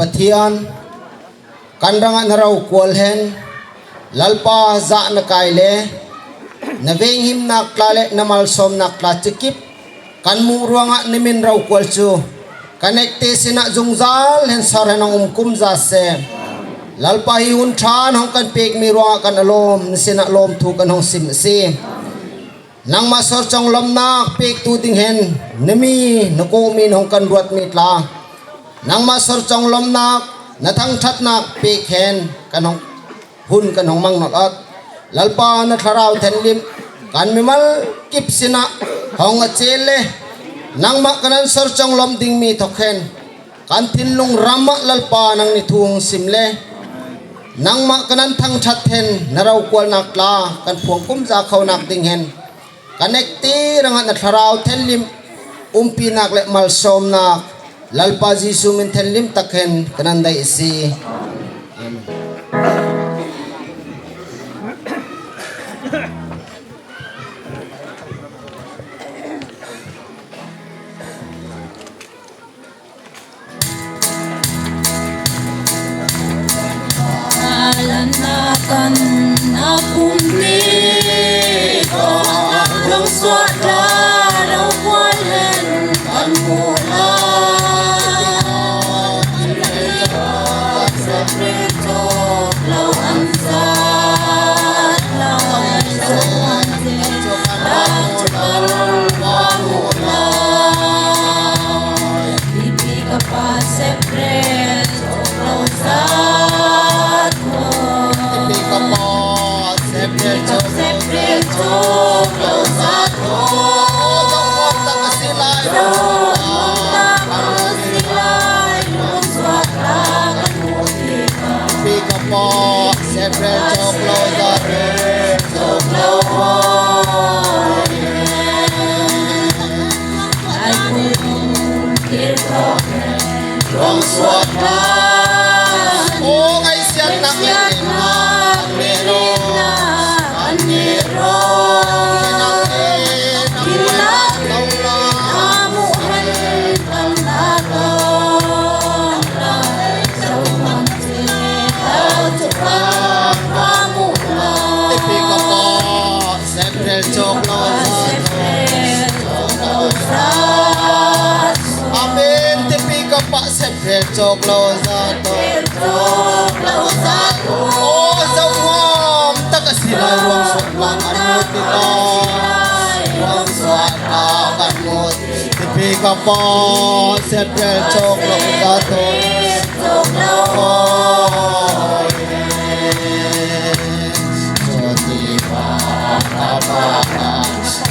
pathian kanranga na raw kwalhen lalpa za na kaile naveng him na klale na malsom na klachikip kan muruanga nimin raw kwalchu kanekte sina jungzal hen sare nang umkum za se lalpa hi hun than hong kan pek mi ruanga kan alom sina lom thu kan hong sim si nang masor chong lom nak pek tu ding hen nemi nako min hong kan ruat mi tla nang masor chong lom nak na thang that nak pek hen kan hong hun kan hong mang not at lalpa na tharau then lim kan mimal kip sina hong a chele nang ma kanan sor chong lom ding mi thokhen kan thin lung rama lalpa nang ni thung simle nang ma kanan thang that hen narau kwal nak la kan phuang kum za khau nak ding hen kanekti rangat na tharau then lim umpi nak le mal som nak lalpa jisu min then lim takhen kanan dai si Alanakan akumni ko ang suat laraw kwalen kan mula sa preto law ang sat law ang sumante law mula hindi ka pa sa preto law sat chok lo za to o za ngom takasila ruang sok lang anut ito ruang sok kan mut tipi ka po sepel chok lo za to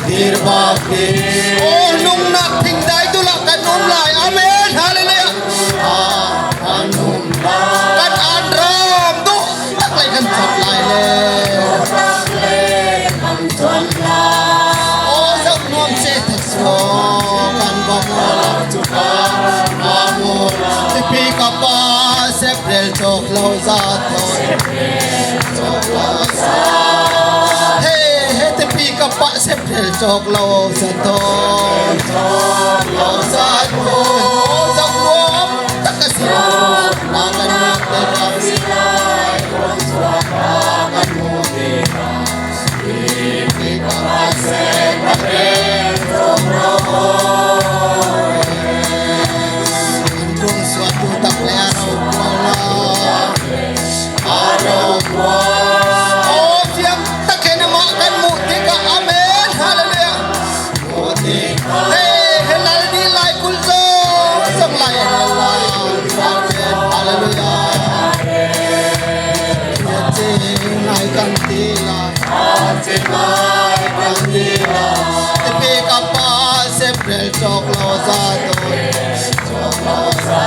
dirbakti oh nung nating dai dula kanum lai amen hallelujah kan androm tu tak lai kan chap lai le oh sok nom se tak so kan bom lam chu ka amor tipi ka pa seprel chok lo za to hey tipi ka pa seprel chok lo za to chok lo za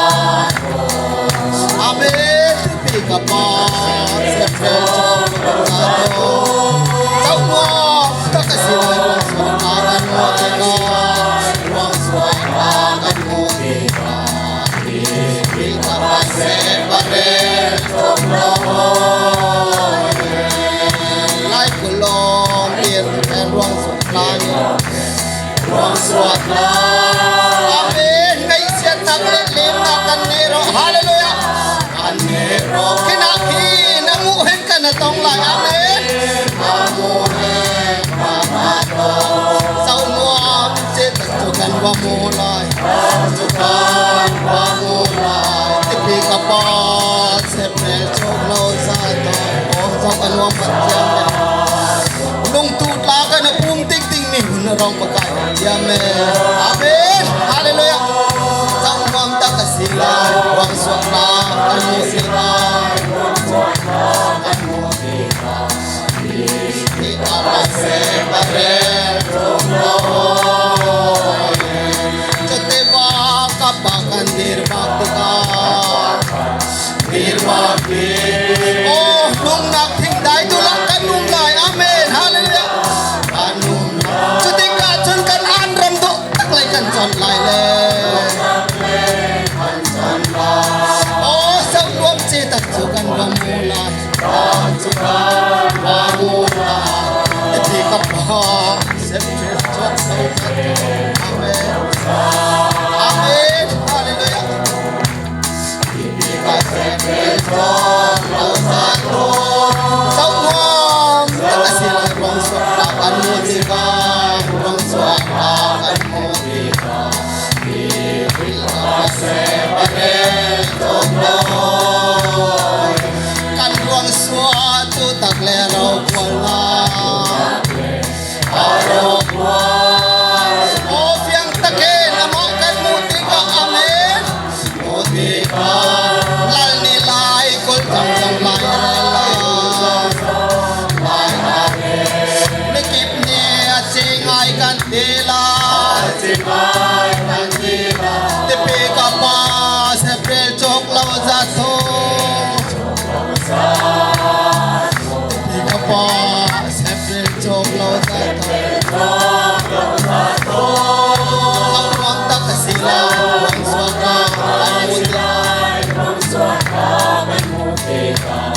to amen tipi ka pa se chok lo za to chau mo takasila mo karan mo ka ruang swai kan mo tipi ka pa se pare chok lo lai kulong bien en ruang swai ruang suat la amen ngay siat nak lim na kan nero na tong lai amen sau nuam che tak chukan wa mo lai chukan wa mo lai te pi ka pa se pre chok lo sa to o sau kan wa pat jam lung tu la ka na pum tik ting ni hun rong pa kai amen amen hallelujah sau nuam ta ka sila wang swa na kan mo sila Oh, nung naking dai tulak kan nung lai, amen, hallelujah. Anung cuti ka chun kan anram do taklay kan chon lai le. Oh, sa luam che tak chukan wamula, chukan wamula. Iti ka pa, sepir chok sa amen, amen, hallelujah. Sau hôm ta kasi lang rong swak an mo tika rong swak an mo tika kan rong swak tu tak le ro kwal na aro kwal o fiang take na mo kan mo tika amen mo tika lal ni lai kol tam tam lai Tila, tepi kapas, April chok lawa zato. Tepi kapas, April chok lawa zato. Ang tak kasila, ang swaka, ang mutika.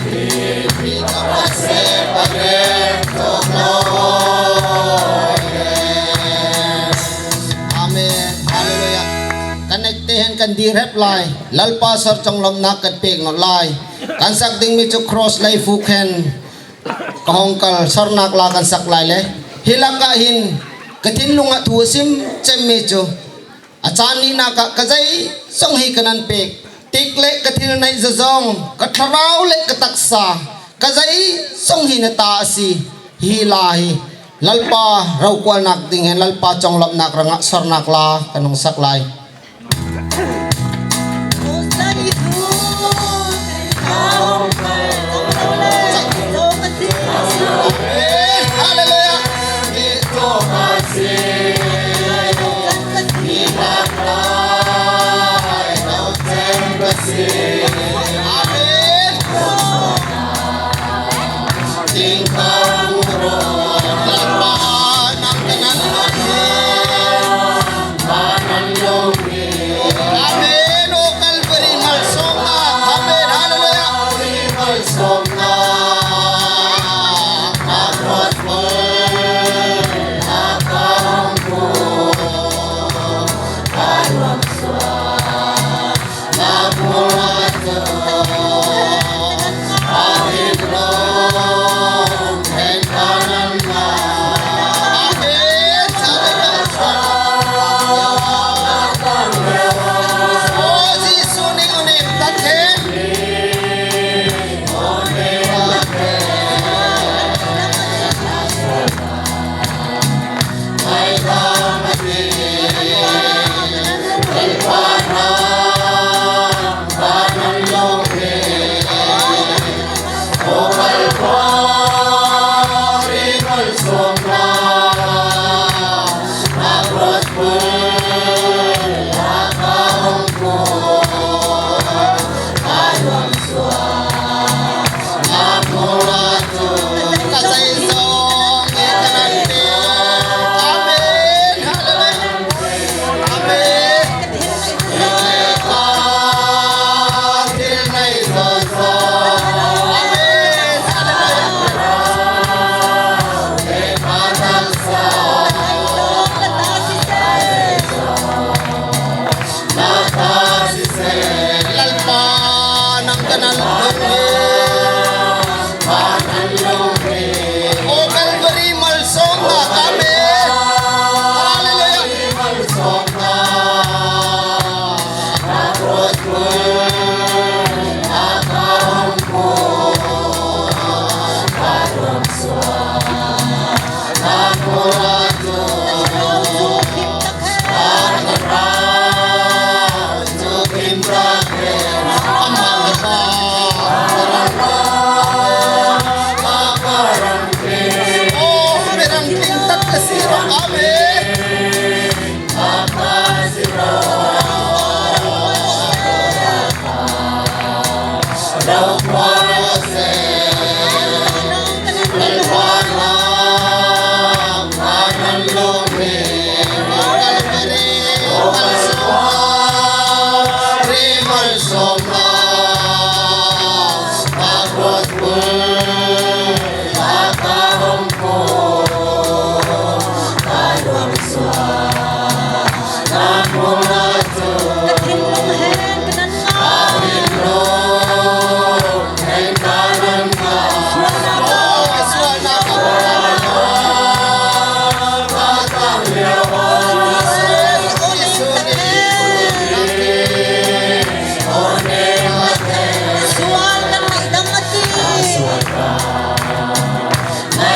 Tepi kapas, April chok lawa. Kanektihan kan direp lai lalpa sar chong lom nak kat pek no lai kan sak ding mi chu cross lai fuken kahongkal sar nak la kan sak lai le hilaka hin katin lunga thusim chem mi chu achani na ka kazai song hi kanan pek tikle katin nai zazong katharau le kataksa kazai song hi na ta si hilahi lalpa rau kwal nak ding hen lalpa chong lom nak ranga sar nak la kanong sak lai Amen.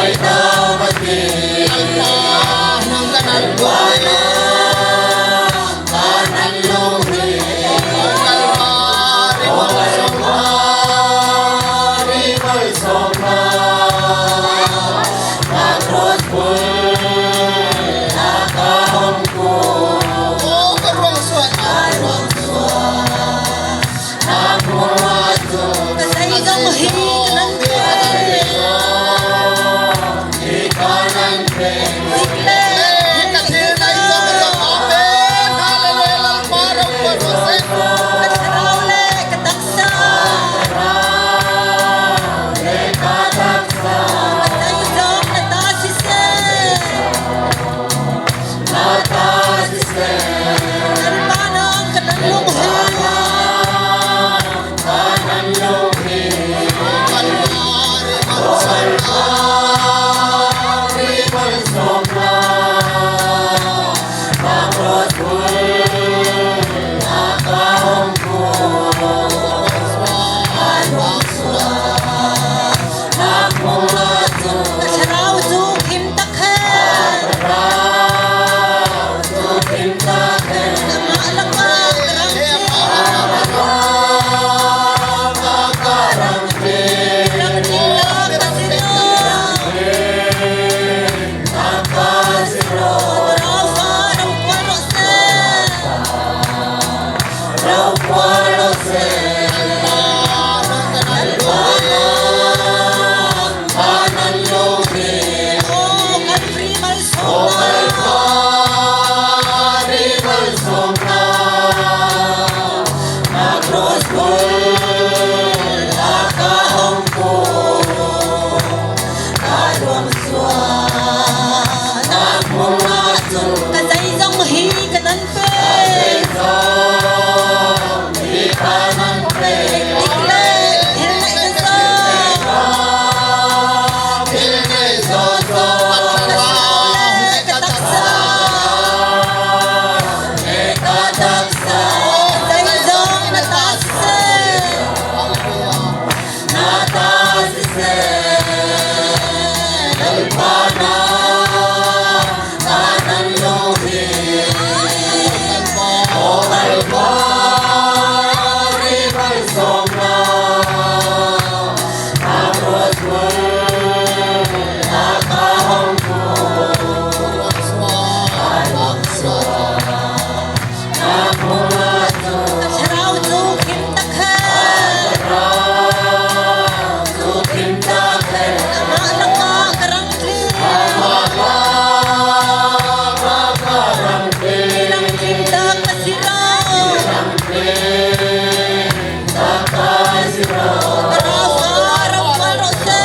Lalpa ng kanal buhay. Kanan luhi. Kalpari malsong na. Oh, karuang suwan. Kasayang mahikanan Kasaraule kataksa Kasayang natasise Kalpanang kananlunghi Kasaraw zukim takhan Kasayang mahikanan pe Iklet hilna iso Kasaraule kataksa Kasayang natasise Kalpana kananlunghi Kasaraw zukim takhan Anak karangkli Ilang cinta kasiraw Karasarang marose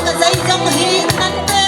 Kasayang mahikanan pe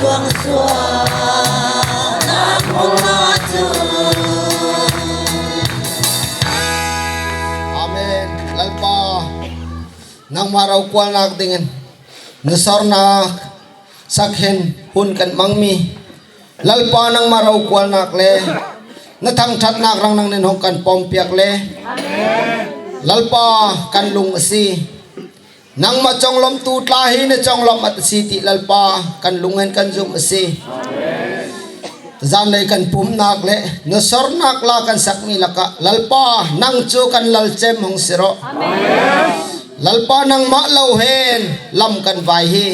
Luang suara mengatu. Amen. Lalpa nang maraw kwal nak dengan nusor na sakhen hun kan mangmi. Lalpa nang maraw kwal nak le natang chat nak rang nang nenhong kan pompiak le. Lalpa kan lung si nang machong lom tu tlahi na chong lom at siti lalpa kan lungan kan zum si. Zanay kan pum nak le nusor nak la kan sakmi laka lalpa nang chu kan lalchem hong siro. Lalpa nang maklaw hen lam kan vai hi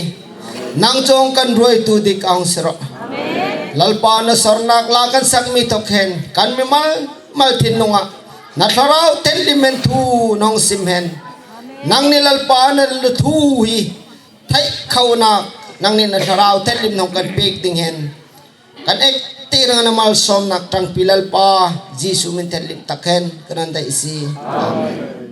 nang chong kan ruy tu dik ang siro. Lalpa na sornak la kan sakmi tok hen kan mi mal thin nunga na tharaw tenlimen thu nong simhen nang ni lalpa na luthu hi thai khau nak nang ni na tharaw tenlim nong kan pek ding hen kan ek tirang na mal som nak tang pilal pa Jisu min tenlim takhen kananda isi. Amen.